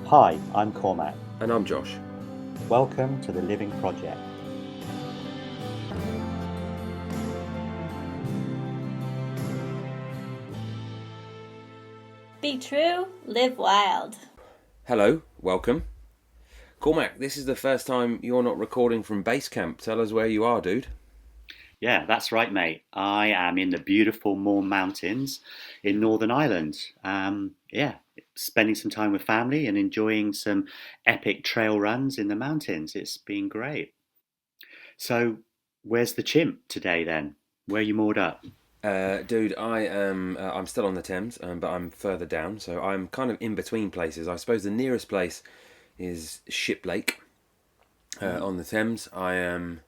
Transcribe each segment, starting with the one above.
Hi, I'm Cormac. And I'm Josh. Welcome to the Living Project. Be true, live wild. Hello, welcome. Cormac, this is the first time you're not recording from base camp. Tell us where you are, dude. Yeah, that's right, mate. I am in the beautiful Mourne Mountains in Northern Ireland. Spending some time with family and enjoying some epic trail runs in the mountains. It's been great. So, where's the chimp today then? Where are you moored up? Dude, I'm still on the Thames, but I'm further down, so I'm kind of in between places. I suppose the nearest place is Shiplake on the Thames. I'm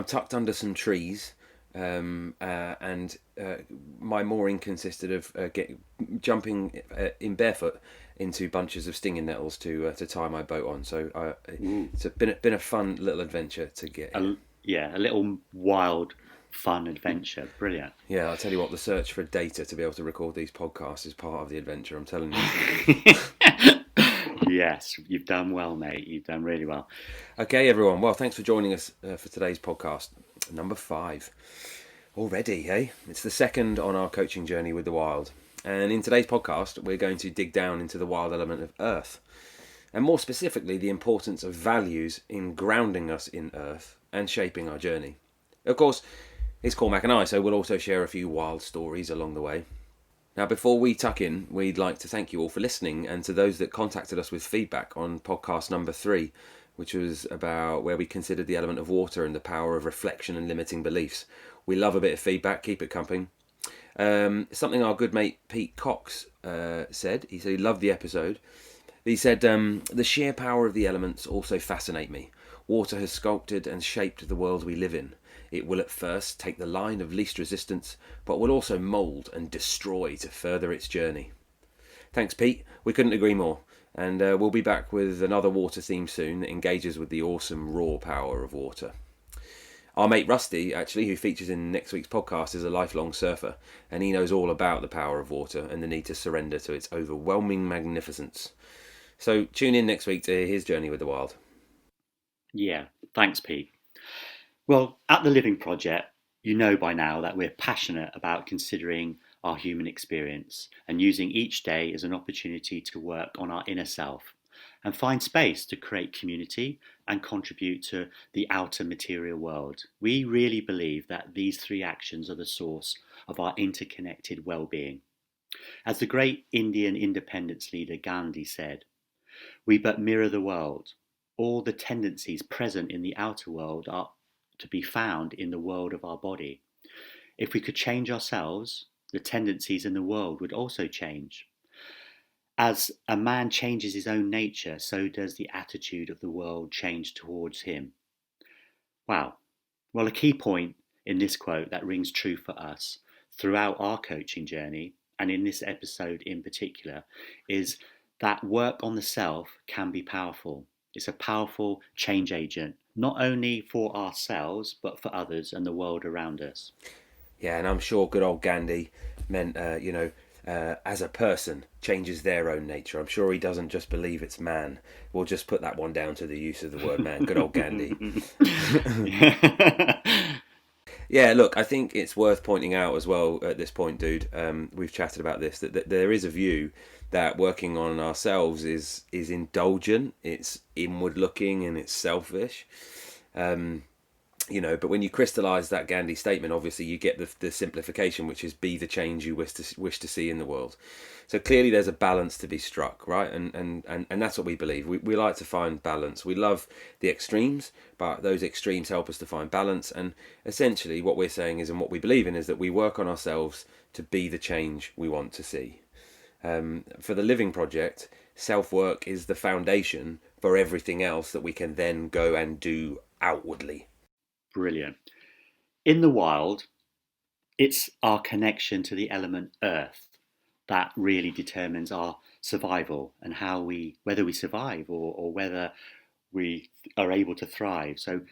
tucked under some trees, and my mooring consisted of jumping in barefoot into bunches of stinging nettles to tie my boat on. So it's been a fun little adventure to get here. A little wild, fun adventure. Brilliant. Yeah, I'll tell you what, the search for data to be able to record these podcasts is part of the adventure, I'm telling you. Yes, you've done well, mate. You've done really well. Okay, everyone. Well, thanks for joining us for today's podcast, number 5. Already, hey? It's the second on our coaching journey with the wild. And in today's podcast, we're going to dig down into the wild element of earth. And more specifically, the importance of values in grounding us in earth and shaping our journey. Of course, it's Cormac and I, so we'll also share a few wild stories along the way. Now, before we tuck in, we'd like to thank you all for listening, and to those that contacted us with feedback on podcast number 3, which was about where we considered the element of water and the power of reflection and limiting beliefs. We love a bit of feedback, keep it coming. Something our good mate Pete Cox said. He said he loved the episode. He said, the sheer power of the elements also fascinate me. Water has sculpted and shaped the world we live in. It will at first take the line of least resistance, but will also mould and destroy to further its journey. Thanks, Pete. We couldn't agree more. And we'll be back with another water theme soon that engages with the awesome raw power of water. Our mate Rusty, actually, who features in next week's podcast, is a lifelong surfer, and he knows all about the power of water and the need to surrender to its overwhelming magnificence. So tune in next week to hear his journey with the wild. Yeah, thanks, Pete. Well, at the Living Project, you know by now that we're passionate about considering our human experience and using each day as an opportunity to work on our inner self and find space to create community and contribute to the outer material world. We really believe that these 3 actions are the source of our interconnected well-being. As the great Indian independence leader Gandhi said, "We but mirror the world. All the tendencies present in the outer world are to be found in the world of our body. If we could change ourselves, the tendencies in the world would also change. As a man changes his own nature, so does the attitude of the world change towards him." Wow. Well, a key point in this quote that rings true for us throughout our coaching journey, and in this episode in particular, is that work on the self can be powerful. It's a powerful change agent, not only for ourselves, but for others and the world around us. Yeah, and I'm sure good old Gandhi meant, as a person, changes their own nature. I'm sure he doesn't just believe it's man. We'll just put that one down to the use of the word man. Good old Gandhi. Yeah, look, I think it's worth pointing out as well at this point, dude, we've chatted about this, that there is a view that working on ourselves is indulgent, it's inward looking, and it's selfish. But when you crystallise that Gandhi statement, obviously you get the simplification, which is be the change you wish to see in the world. So clearly there's a balance to be struck, right? And that's what we believe. We like to find balance. We love the extremes, but those extremes help us to find balance. And essentially what we're saying is, and what we believe in, is that we work on ourselves to be the change we want to see. For the Living Project, self-work is the foundation for everything else that we can then go and do outwardly. Brilliant. In the wild, it's our connection to the element earth that really determines our survival and whether we survive or whether we are able to thrive. So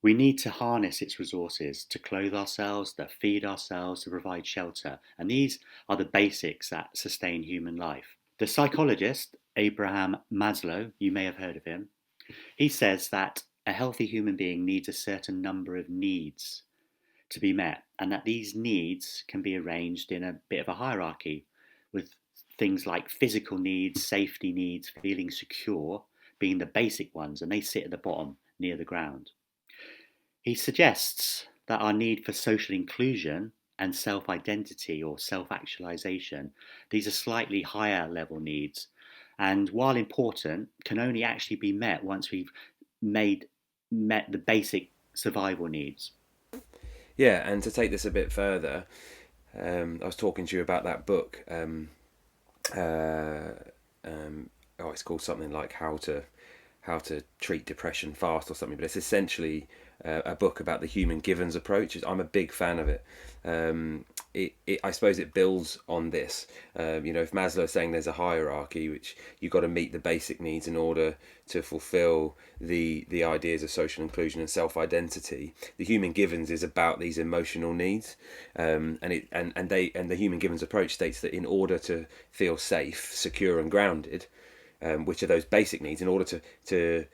we need to harness its resources to clothe ourselves, to feed ourselves, to provide shelter. And these are the basics that sustain human life. The psychologist Abraham Maslow, you may have heard of him, he says that a healthy human being needs a certain number of needs to be met, and that these needs can be arranged in a bit of a hierarchy, with things like physical needs, safety needs, feeling secure being the basic ones, and they sit at the bottom near the ground. He suggests that our need for social inclusion and self identity or self actualization, these are slightly higher level needs, and while important, can only actually be met once we've met the basic survival needs. Yeah, and to take this a bit further, I was talking to you about that book. It's called something like how to treat depression fast or something, but it's essentially a book about the human givens approach. I'm a big fan of it. I suppose it builds on this. If Maslow is saying there's a hierarchy, which you've got to meet the basic needs in order to fulfill the ideas of social inclusion and self-identity, the human givens is about these emotional needs, and the human givens approach states that in order to feel safe, secure, and grounded, which are those basic needs, in order to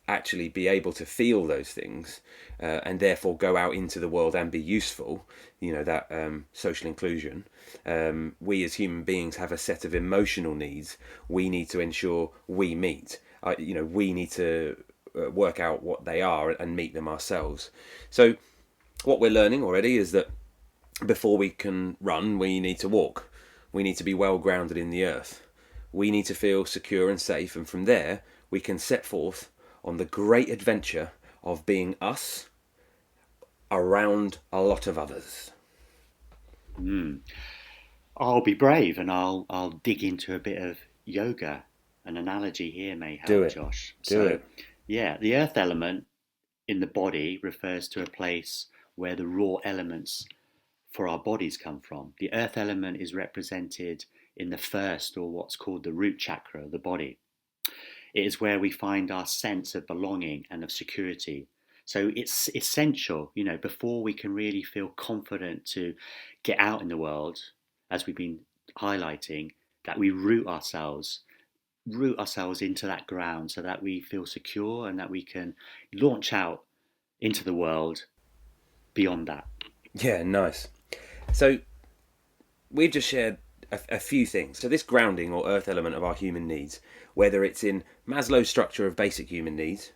actually be able to feel those things, and therefore go out into the world and be useful, that social inclusion, we as human beings have a set of emotional needs we need to ensure we meet. We need to work out what they are and meet them ourselves. So what we're learning already is that before we can run, we need to walk. We need to be well grounded in the earth. We need to feel secure and safe, and from there we can set forth on the great adventure of being us around a lot of others. I'll be brave and I'll dig into a bit of yoga. An analogy here may help, Do it. Josh. Do it. Yeah, the earth element in the body refers to a place where the raw elements for our bodies come from. The earth element is represented in the first, or what's called the root chakra of the body. It is where we find our sense of belonging and of security. So it's essential, before we can really feel confident to get out in the world, as we've been highlighting, that we root ourselves into that ground so that we feel secure and that we can launch out into the world beyond that. Yeah, nice. So we've just shared a few things. So this grounding or earth element of our human needs, whether it's in Maslow's structure of basic human needs,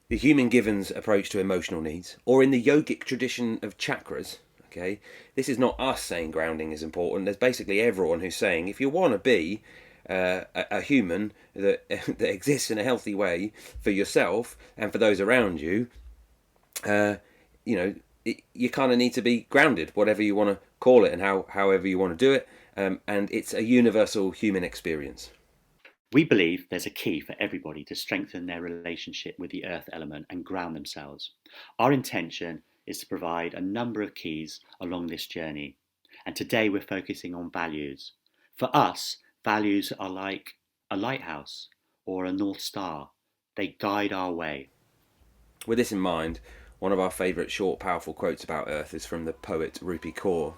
the human givens approach to emotional needs, or in the yogic tradition of chakras, okay, this is not us saying grounding is important. There's basically everyone who's saying if you want to be a human that exists in a healthy way for yourself and for those around you, you kind of need to be grounded, whatever you want to call it and however you want to do it. And it's a universal human experience. We believe there's a key for everybody to strengthen their relationship with the earth element and ground themselves. Our intention is to provide a number of keys along this journey, and today we're focusing on values. For us, values are like a lighthouse or a North Star. They guide our way. With this in mind, one of our favourite short, powerful quotes about Earth is from the poet Rupi Kaur.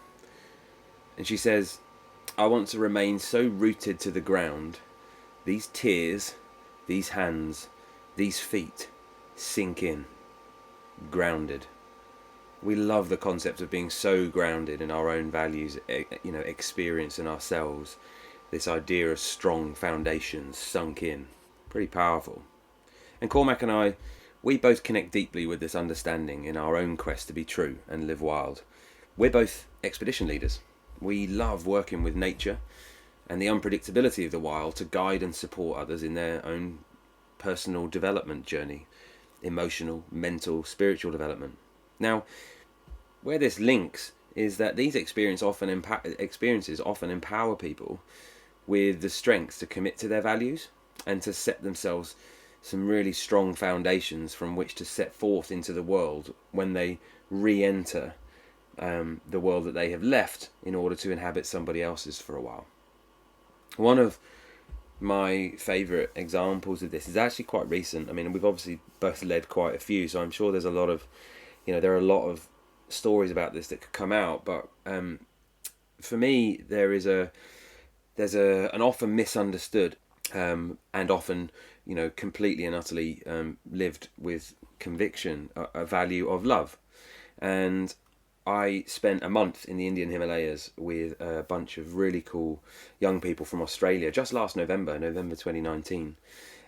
And she says, "I want to remain so rooted to the ground, these tears, these hands, these feet sink in, grounded." We love the concept of being so grounded in our own values, experience in ourselves. This idea of strong foundations sunk in. Pretty powerful. And Cormac and I, we both connect deeply with this understanding in our own quest to be true and live wild. We're both expedition leaders. We love working with nature and the unpredictability of the wild to guide and support others in their own personal development journey, emotional, mental, spiritual development. Now, where this links is that these experiences often empower people with the strength to commit to their values and to set themselves some really strong foundations from which to set forth into the world when they re-enter the world that they have left in order to inhabit somebody else's for a while. One of my favourite examples of this is actually quite recent. I mean, we've obviously both led quite a few, so I'm sure there's a lot of, there are a lot of stories about this that could come out. But for me, there's an often misunderstood and often, completely and utterly lived with conviction, a value of love. And I spent a month in the Indian Himalayas with a bunch of really cool young people from Australia just last November 2019.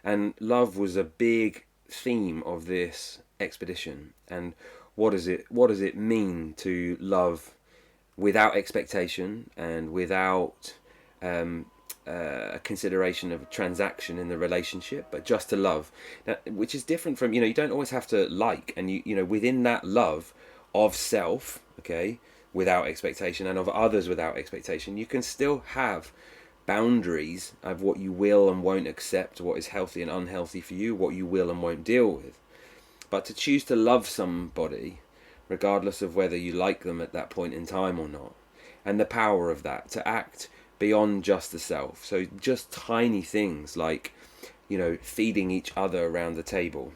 And love was a big theme of this expedition. And what does it mean to love without expectation and without a consideration of a transaction in the relationship, but just to love, now, which is different from, you don't always have to like, and within that love of self, okay, without expectation, and of others without expectation, you can still have boundaries of what you will and won't accept, what is healthy and unhealthy for you, what you will and won't deal with. But to choose to love somebody, regardless of whether you like them at that point in time or not, and the power of that, to act beyond just the self. So just tiny things like, feeding each other around the table,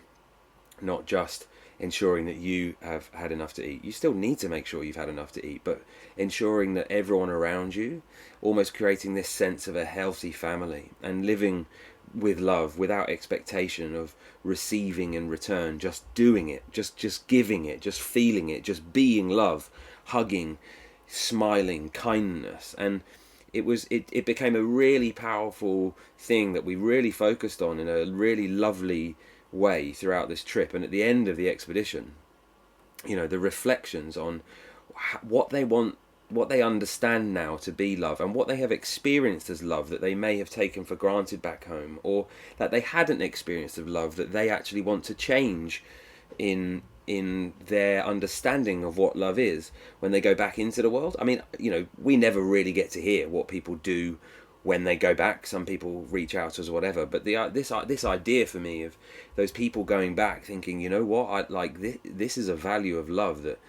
not just ensuring that you have had enough to eat. You still need to make sure you've had enough to eat, but ensuring that everyone around you, almost creating this sense of a healthy family and living with love without expectation of receiving in return, just doing it, just giving it, just feeling it, just being love, hugging, smiling, kindness. And it became a really powerful thing that we really focused on in a really lovely way throughout this trip. And at the end of the expedition, the reflections on what they want, what they understand now to be love, and what they have experienced as love that they may have taken for granted back home, or that they hadn't experienced of love that they actually want to change in their understanding of what love is when they go back into the world. I mean, we never really get to hear what people do when they go back. Some people reach out to us or whatever, but this idea for me of those people going back thinking, what, this is a value of love that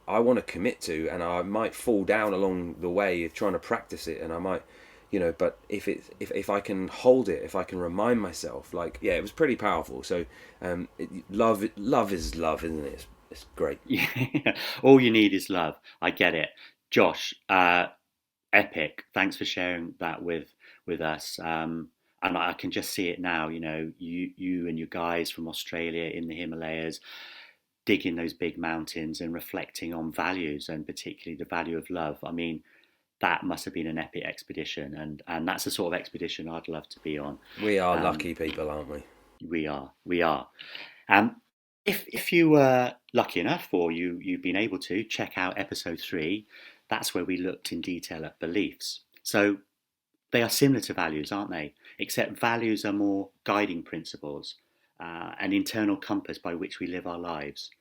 I want to commit to, and I might fall down along the way of trying to practice it, and I might, but if I can hold it, if I can remind myself, it was pretty powerful. So love is love, isn't it? It's great. Yeah, all you need is love. I get it. Josh, epic. Thanks for sharing that with us. And I can just see it now. You and your guys from Australia in the Himalayas, digging those big mountains and reflecting on values, and particularly the value of love. I mean, that must have been an epic expedition, and that's the sort of expedition I'd love to be on. We are lucky people, aren't we? We are. Um, if you were lucky enough, or you've been able to check out episode 3, that's where we looked in detail at beliefs. So they are similar to values, aren't they? Except values are more guiding principles, an internal compass by which we live our lives.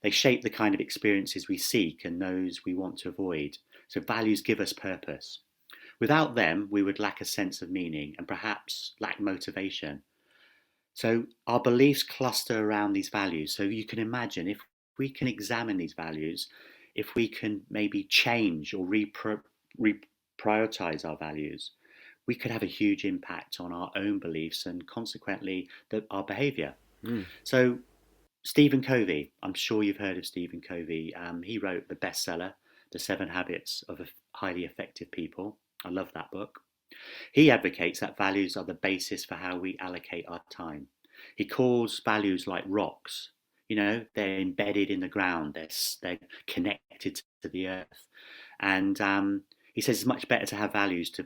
They shape the kind of experiences we seek and those we want to avoid. So values give us purpose. Without them, we would lack a sense of meaning and perhaps lack motivation. So our beliefs cluster around these values. So you can imagine, if we can examine these values, if we can maybe change or reprioritize our values, we could have a huge impact on our own beliefs and consequently our behaviour. Mm. So Stephen Covey, I'm sure you've heard of Stephen Covey. He wrote the bestseller, The 7 Habits of Highly Effective People. I love that book. He advocates that values are the basis for how we allocate our time. He calls values like rocks. They're embedded in the ground. They're connected to the earth. And he says it's much better to have values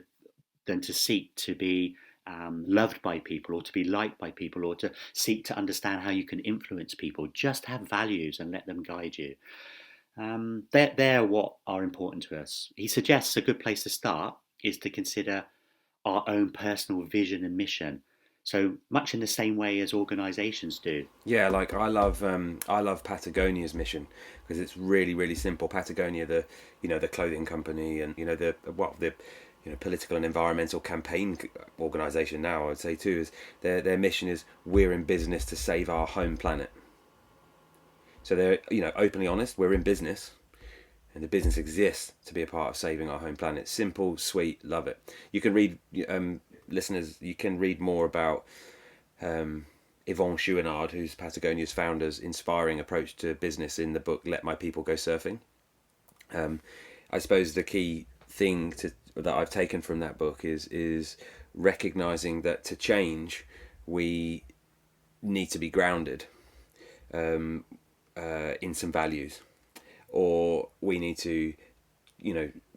than to seek to be loved by people, or to be liked by people, or to seek to understand how you can influence people. Just have values and let them guide you. They're what are important to us. He suggests a good place to start is to consider our own personal vision and mission. So much in the same way as organisations do. Yeah, I love Patagonia's mission, because it's really, really simple. Patagonia, the clothing company, and the political and environmental campaign organisation now, I would say too, is their mission is, we're in business to save our home planet. So they're openly honest. We're in business, and the business exists to be a part of saving our home planet. Simple, sweet, love it. You can read, listeners, you can read more about Yvon Chouinard, who's Patagonia's founder's inspiring approach to business, in the book Let My People Go Surfing. I suppose the key thing that I've taken from that book is recognizing that to change, we need to be grounded in some values, or we need to,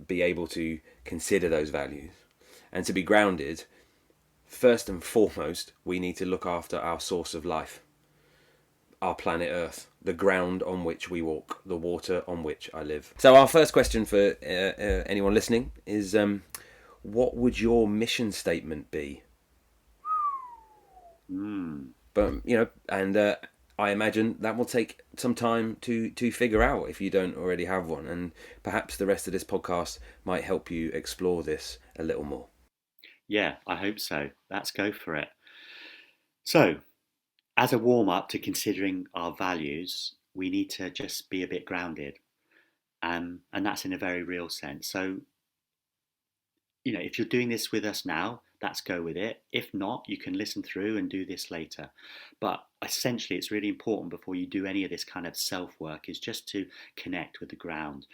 be able to consider those values. And to be grounded, first and foremost, we need to look after our source of life, our planet Earth, the ground on which we walk, the water on which I live. So our first question for anyone listening is, what would your mission statement be? But, and I imagine that will take some time to figure out if you don't already have one. And perhaps the rest of this podcast might help you explore this a little more. Yeah, I hope so. Let's go for it. So, as a warm-up to considering our values, we need to just be a bit grounded. And that's in a very real sense. So, if you're doing this with us now, let's go with it. If not, you can listen through and do this later. But essentially, it's really important before you do any of this kind of self-work is just to connect with the ground.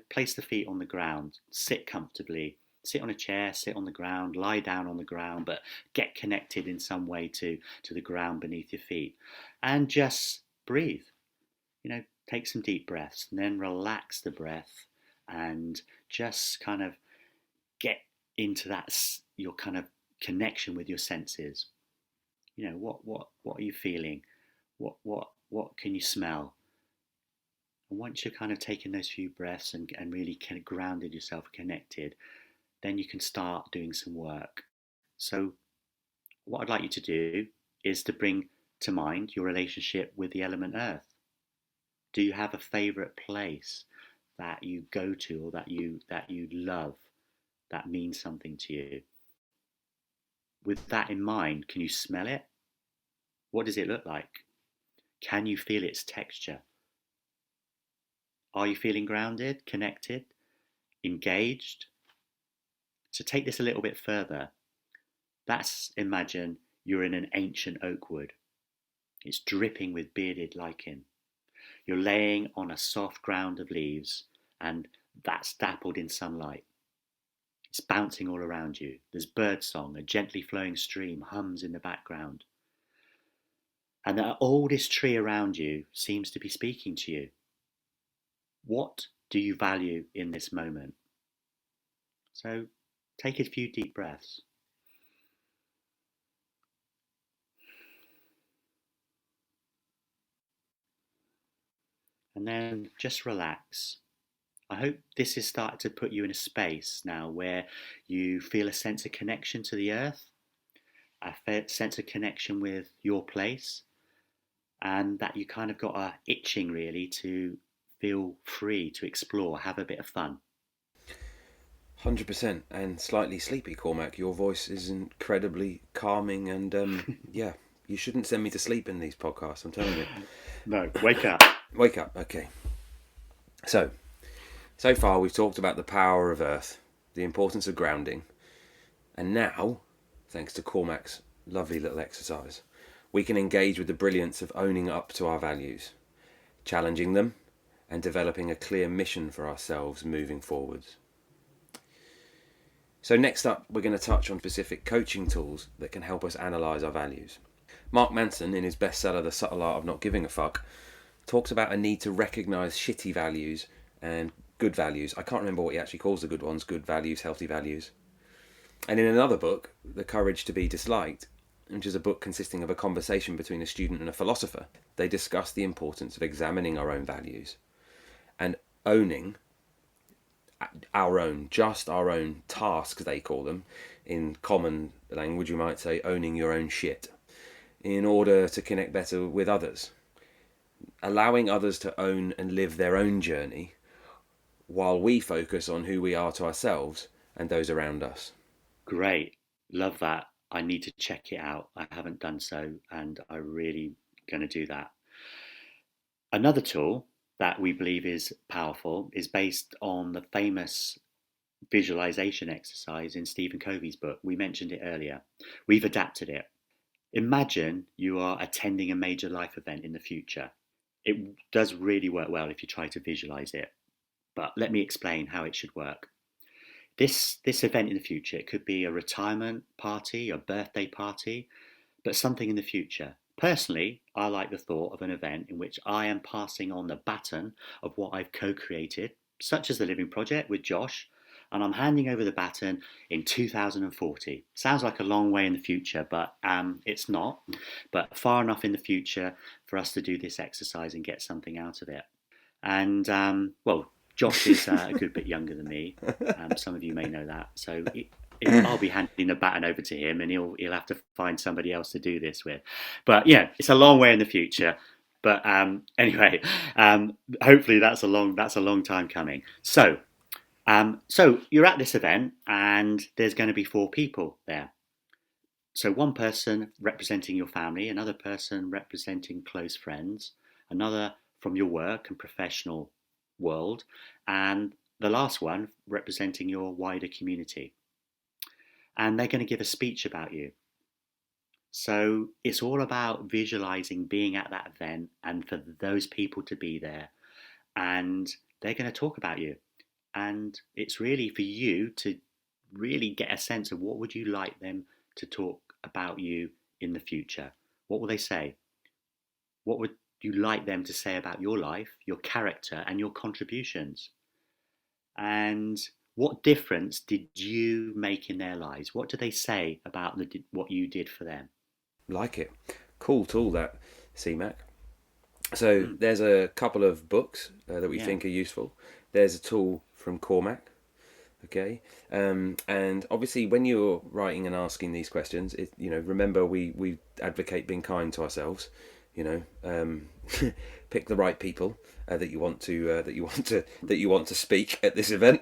Place the feet on the ground, sit comfortably, sit on a chair, sit on the ground, lie down on the ground, but get connected in some way to the ground beneath your feet. And just breathe. Take some deep breaths and then relax the breath and just kind of get into your kind of connection with your senses. What are you feeling? What can you smell? And once you're kind of taking those few breaths and really kind of grounded yourself, connected, then you can start doing some work. So what I'd like you to do is to bring to mind your relationship with the element earth. Do you have a favourite place that you go to or that you love, that means something to you? With that in mind, can you smell it? What does it look like? Can you feel its texture? Are you feeling grounded, connected, engaged? To take this a little bit further, let's imagine you're in an ancient oak wood. It's dripping with bearded lichen. You're laying on a soft ground of leaves, and that's dappled in sunlight. It's bouncing all around you. There's birdsong, a gently flowing stream hums in the background. And the oldest tree around you seems to be speaking to you. What do you value in this moment? So take a few deep breaths. And then just relax. I hope this has started to put you in a space now where you feel a sense of connection to the earth, a sense of connection with your place, and that you kind of got a itching really to feel free to explore, have a bit of fun. 100%, and slightly sleepy, Cormac. Your voice is incredibly calming, and yeah, you shouldn't send me to sleep in these podcasts, I'm telling you. No, wake up. Wake up, okay. So far we've talked about the power of earth, the importance of grounding, and now, thanks to Cormac's lovely little exercise, we can engage with the brilliance of owning up to our values, challenging them, and developing a clear mission for ourselves moving forwards. So next up, we're going to touch on specific coaching tools that can help us analyse our values. Mark Manson, in his bestseller The Subtle Art of Not Giving a Fuck, talks about a need to recognise shitty values and good values. I can't remember what he actually calls the good ones, good values, healthy values. And in another book, The Courage to be Disliked, which is a book consisting of a conversation between a student and a philosopher, they discuss the importance of examining our own values and owning our own tasks, they call them. In common language, you might say owning your own shit, in order to connect better with others. Allowing others to own and live their own journey while we focus on who we are to ourselves and those around us. Great. Love that. I need to check it out. I haven't done so, and I'm really going to do that. Another tool that we believe is powerful is based on the famous visualization exercise in Stephen Covey's book. We mentioned it earlier. We've adapted it. Imagine you are attending a major life event in the future. It does really work well if you try to visualize it. But let me explain how it should work. this event in the future, it could be a retirement party, a birthday party, but something in the future. Personally, I like the thought of an event in which I am passing on the baton of what I've co-created, such as the Living Project with Josh, and I'm handing over the baton in 2040. Sounds like a long way in the future, but it's not. But far enough in the future for us to do this exercise and get something out of it. And well, Josh is a good bit younger than me. Some of you may know that. So I'll be handing the baton over to him, and he'll have to find somebody else to do this with. But yeah, it's a long way in the future. But anyway, hopefully that's a long time coming. So you're at this event, and there's going to be 4 people there. So one person representing your family, another person representing close friends, another from your work and professional world, and the last one representing your wider community. And they're going to give a speech about you. So it's all about visualizing being at that event and for those people to be there. And they're going to talk about you. And it's really for you to really get a sense of what would you like them to talk about you in the future. What will they say? What would you like them to say about your life, your character, and your contributions? And what difference did you make in their lives? What do they say about what you did for them? Like it. Cool tool, that, CMAC. So there's a couple of books that we think are useful. There's a tool from Cormac. Okay, and obviously when you're writing and asking these questions, remember we advocate being kind to ourselves. Pick the right people that you want to speak at this event,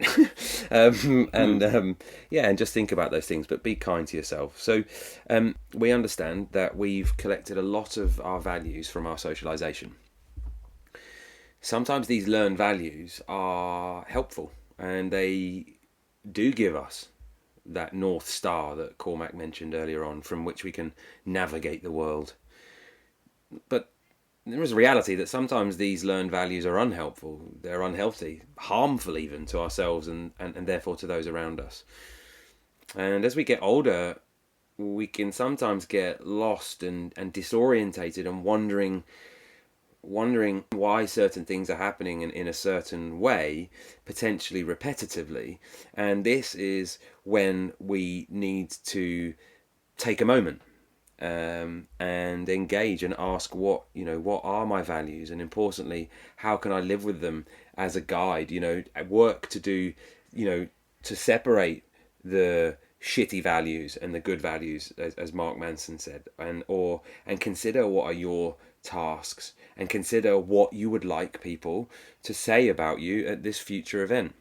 and just think about those things. But be kind to yourself. So we understand that we've collected a lot of our values from our socialization. Sometimes these learned values are helpful, and they do give us that North Star that Cormac mentioned earlier on, from which we can navigate the world. But there is a reality that sometimes these learned values are unhelpful, they're unhealthy, harmful even to ourselves and therefore to those around us. And as we get older, we can sometimes get lost and disorientated and wondering why certain things are happening in a certain way, potentially repetitively. And this is when we need to take a moment and engage and ask what are my values, and importantly, how can I live with them as a guide, work to do, to separate the shitty values and the good values, as Mark Manson said, and consider what are your tasks, and consider what you would like people to say about you at this future event.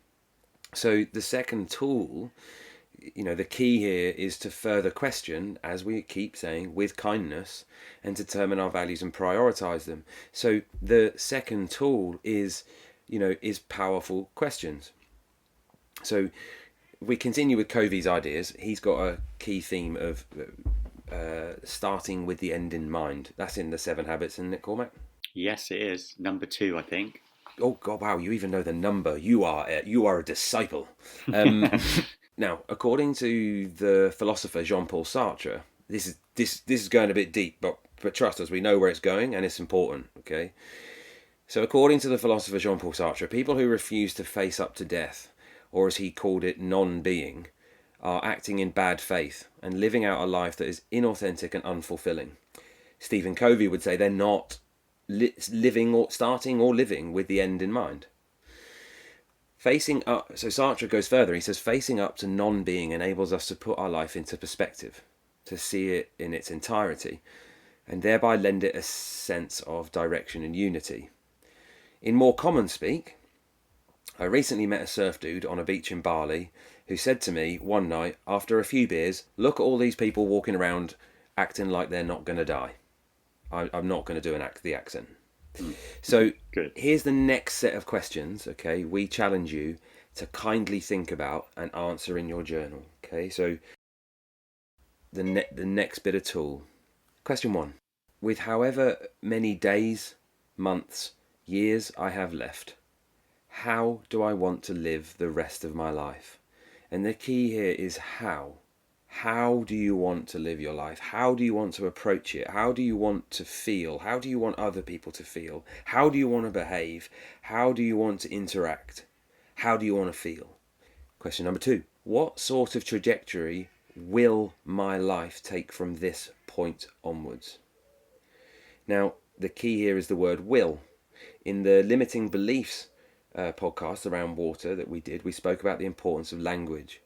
So the second tool, the key here is to further question, as we keep saying, with kindness, and determine our values and prioritize them. So the second tool is powerful questions. So we continue with Covey's ideas. He's got a key theme of starting with the end in mind. That's in the 7 Habits, isn't it, Cormac? Yes, it is. Number 2, I think. Oh God! Wow, you even know the number. You are a disciple. Now, according to the philosopher Jean-Paul Sartre, this is going a bit deep, but trust us, we know where it's going, and it's important. Okay. So, according to the philosopher Jean-Paul Sartre, people who refuse to face up to death, or as he called it, non-being, are acting in bad faith and living out a life that is inauthentic and unfulfilling. Stephen Covey would say they're not living or starting or living with the end in mind. Facing up, so Sartre goes further. He says facing up to non-being enables us to put our life into perspective, to see it in its entirety, and thereby lend it a sense of direction and unity. In more common speak, I recently met a surf dude on a beach in Bali who said to me one night, after a few beers, "Look at all these people walking around acting like they're not going to die." I'm not going to do the accent. So good. Here's the next set of questions, okay, we challenge you to kindly think about and answer in your journal. Okay, so the next bit of tool. Question 1. With however many days, months, years I have left, how do I want to live the rest of my life? And the key here is how. How do you want to live your life? How do you want to approach it? How do you want to feel? How do you want other people to feel? How do you want to behave? How do you want to interact? How do you want to feel? Question number 2. What sort of trajectory will my life take from this point onwards? Now, the key here is the word will. In the limiting beliefs podcast around water that we did, we spoke about the importance of language.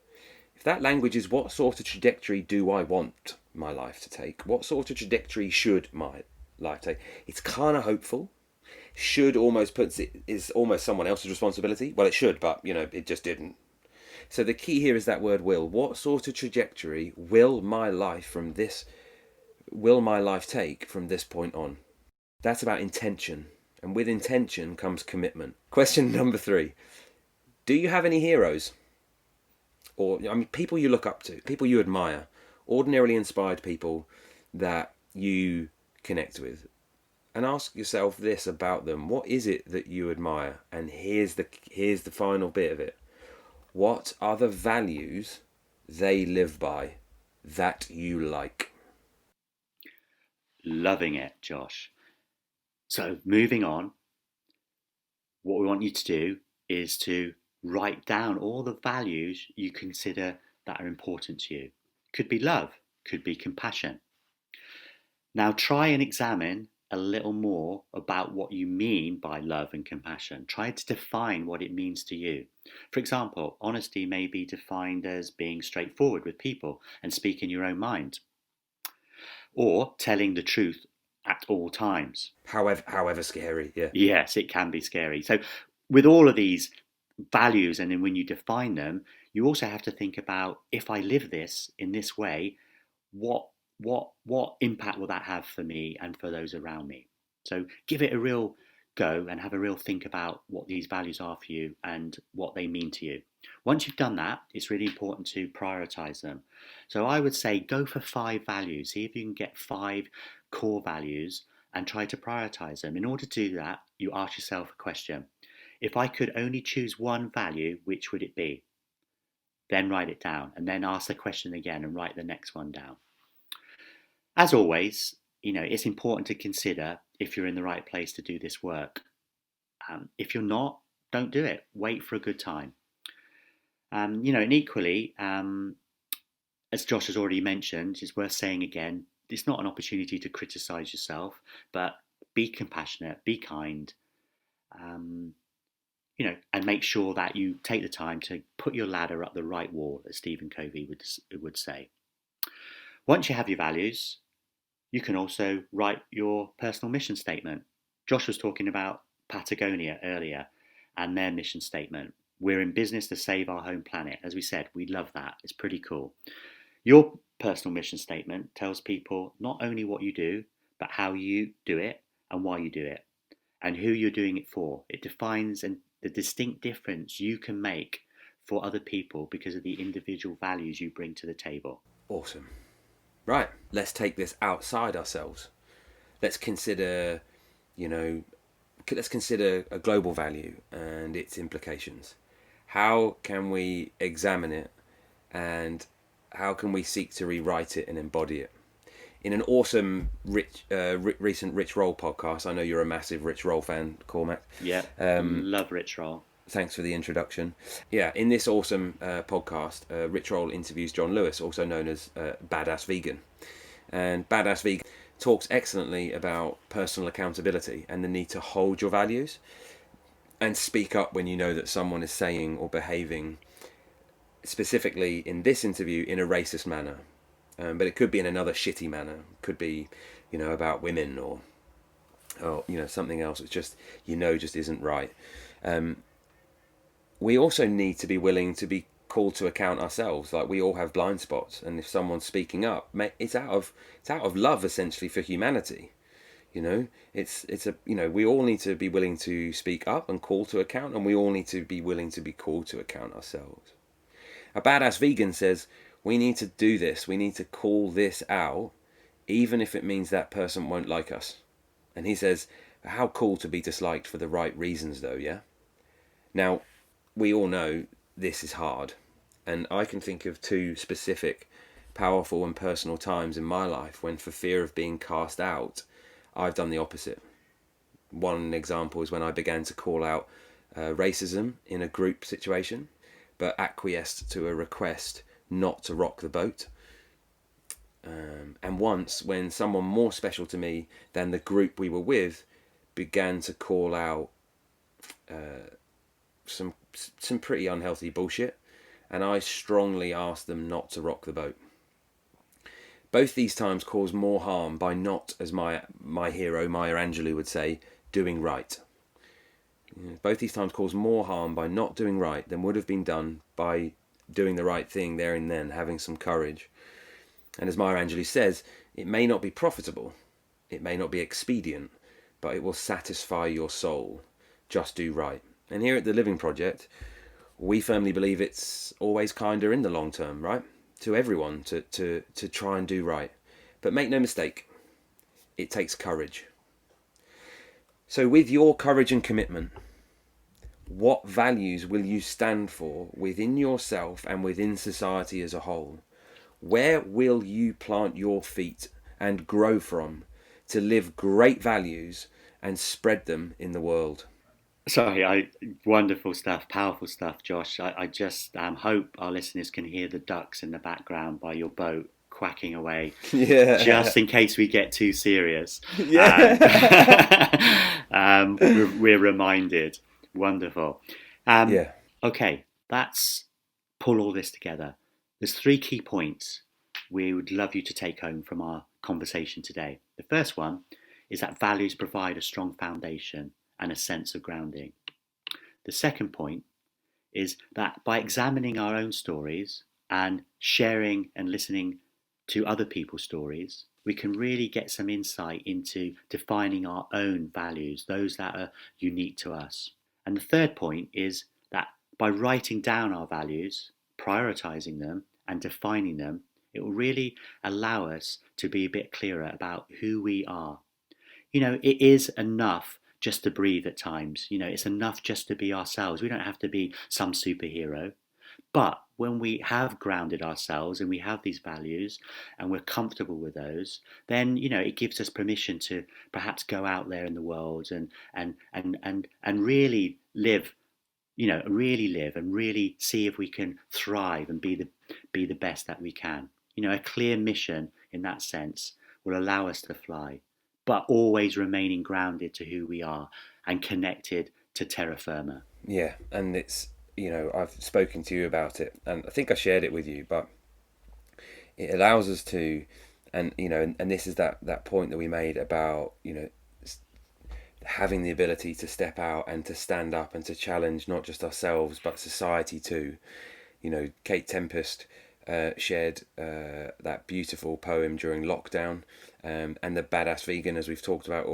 If that language is what sort of trajectory do I want my life to take? What sort of trajectory should my life take? It's kind of hopeful. Should almost puts it is almost someone else's responsibility. Well, it should, but it just didn't. So the key here is that word will. What sort of trajectory will my life take from this point on? That's about intention. And with intention comes commitment. Question number 3. Do you have any heroes? Or, people you look up to, people you admire, ordinarily inspired people that you connect with. And ask yourself this about them. What is it that you admire? And here's the final bit of it. What are the values they live by that you like? Loving it, Josh. So moving on, what we want you to do is to write down all the values you consider that are important to you. Could be love, could be compassion. Now try and examine a little more about what you mean by love and compassion. Try to define what it means to you. For example, honesty may be defined as being straightforward with people and speaking your own mind, or telling the truth at all times. However scary, yeah. Yes, it can be scary. So with all of these values, and then when you define them, you also have to think about, if I live this in this way, what impact will that have for me and for those around me? So give it a real go and have a real think about what these values are for you and what they mean to you. Once you've done that, it's really important to prioritize them. So I would say go for 5 values. See if you can get 5 core values and try to prioritize them. In order to do that, you ask yourself a question. If I could only choose one value, which would it be? Then write it down, and then ask the question again and write the next one down. As always, it's important to consider if you're in the right place to do this work. If you're not, don't do it. Wait for a good time. And equally, as Josh has already mentioned, it's worth saying again, it's not an opportunity to criticize yourself, but be compassionate, be kind, and make sure that you take the time to put your ladder up the right wall, as Stephen Covey would say. Once you have your values, you can also write your personal mission statement. Josh was talking about Patagonia earlier and their mission statement. We're in business to save our home planet. As we said, we love that. It's pretty cool. Your personal mission statement tells people not only what you do, but how you do it and why you do it and who you're doing it for. It defines the distinct difference you can make for other people because of the individual values you bring to the table. Awesome. Right, let's take this outside ourselves. Let's consider, a global value and its implications. How can we examine it, and how can we seek to rewrite it and embody it? In an awesome recent Rich Roll podcast, I know you're a massive Rich Roll fan, Cormac. Yeah, love Rich Roll. Thanks for the introduction. Yeah, in this awesome podcast, Rich Roll interviews John Lewis, also known as Badass Vegan. And Badass Vegan talks excellently about personal accountability and the need to hold your values and speak up when you know that someone is saying or behaving, specifically in this interview, in a racist manner. But it could be in another shitty manner. It could be, about women or something else. It's just, just isn't right. We also need to be willing to be called to account ourselves. Like, we all have blind spots, and if someone's speaking up, it's out of love, essentially, for humanity. We all need to be willing to speak up and call to account, and we all need to be willing to be called to account ourselves. A Badass Vegan says we need to do this. We need to call this out, even if it means that person won't like us. And he says, how cool to be disliked for the right reasons, though, yeah? Now, we all know this is hard. And I can think of two specific, powerful and personal times in my life when, for fear of being cast out, I've done the opposite. One example is when I began to call out racism in a group situation, but acquiesced to a request not to rock the boat. And once, when someone more special to me than the group we were with began to call out some pretty unhealthy bullshit, and I strongly asked them not to rock the boat. Both these times caused more harm by not, as my hero Maya Angelou would say, doing right. Both these times caused more harm by not doing right than would have been done by doing the right thing there and then, having some courage. And as Maya Angelou says, it may not be profitable, it may not be expedient, but it will satisfy your soul. Just do right. And here at the Living Project, we firmly believe it's always kinder in the long term, right? To everyone to try and do right. But make no mistake, it takes courage. So with your courage and commitment, what values will you stand for within yourself and within society as a whole? Where will you plant your feet and grow from to live great values and spread them in the world? Wonderful stuff, powerful stuff, Josh. I just hope our listeners can hear the ducks in the background by your boat quacking away, just in case we get too serious. We're reminded. Wonderful. Okay, let's pull all this together. There's 3 key points we would love you to take home from our conversation today. The first one is that values provide a strong foundation and a sense of grounding. The second point is that by examining our own stories and sharing and listening to other people's stories, we can really get some insight into defining our own values, those that are unique to us. And the third point is that by writing down our values, prioritising them and defining them, it will really allow us to be a bit clearer about who we are. It is enough just to breathe at times. It's enough just to be ourselves. We don't have to be some superhero. But when we have grounded ourselves and we have these values and we're comfortable with those, then it gives us permission to perhaps go out there in the world and really live, really live and really see if we can thrive and be the best that we can. A clear mission in that sense will allow us to fly, but always remaining grounded to who we are and connected to terra firma. Yeah, and it's, I've spoken to you about it, and I think I shared it with you, but it allows us to, and this is that point that we made about, having the ability to step out and to stand up and to challenge not just ourselves, but society too. Kate Tempest shared that beautiful poem during lockdown, and the Badass Vegan, as we've talked about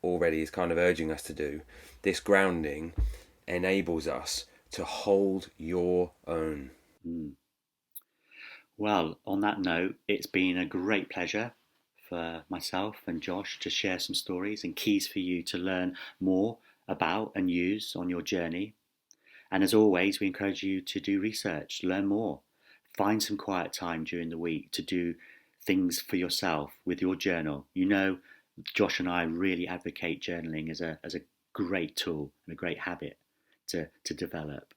already, is kind of urging us to do. This grounding enables us to hold your own. Well, on that note, it's been a great pleasure for myself and Josh to share some stories and keys for you to learn more about and use on your journey. And as always, we encourage you to do research, learn more, find some quiet time during the week to do things for yourself with your journal. Josh and I really advocate journaling as a great tool and a great habit to develop.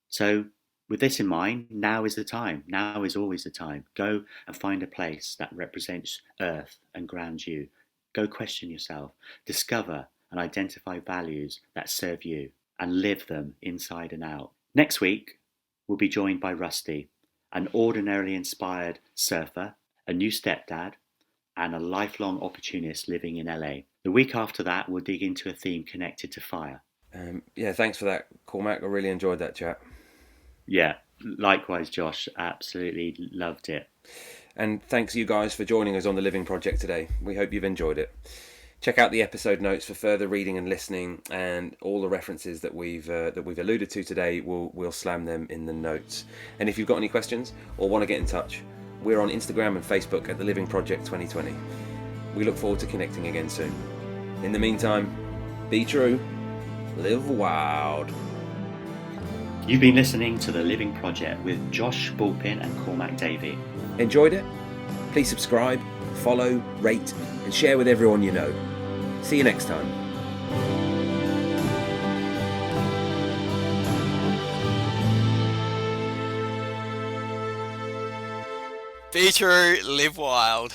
So with this in mind, now is the time. Now is always the time. Go and find a place that represents earth and grounds you. Go question yourself. Discover and identify values that serve you and live them inside and out. Next week, we'll be joined by Rusty, an ordinarily inspired surfer, a new stepdad, and a lifelong opportunist living in LA. The week after that, we'll dig into a theme connected to fire. Thanks for that, Cormac. I really enjoyed that chat. Yeah, likewise, Josh. Absolutely loved it. And thanks you guys for joining us on the Living Project today. We hope you've enjoyed it. Check out the episode notes for further reading and listening, and all the references that we've alluded to today. We'll slam them in the notes. And if you've got any questions or want to get in touch, we're on Instagram and Facebook at the Living Project 2020. We look forward to connecting again soon. In the meantime, be true, live wild. You've been listening to The Living Project with Josh Bulpin and Cormac Davey. Enjoyed it? Please subscribe, follow, rate, and share with everyone you know. See you next time. Be true, live wild.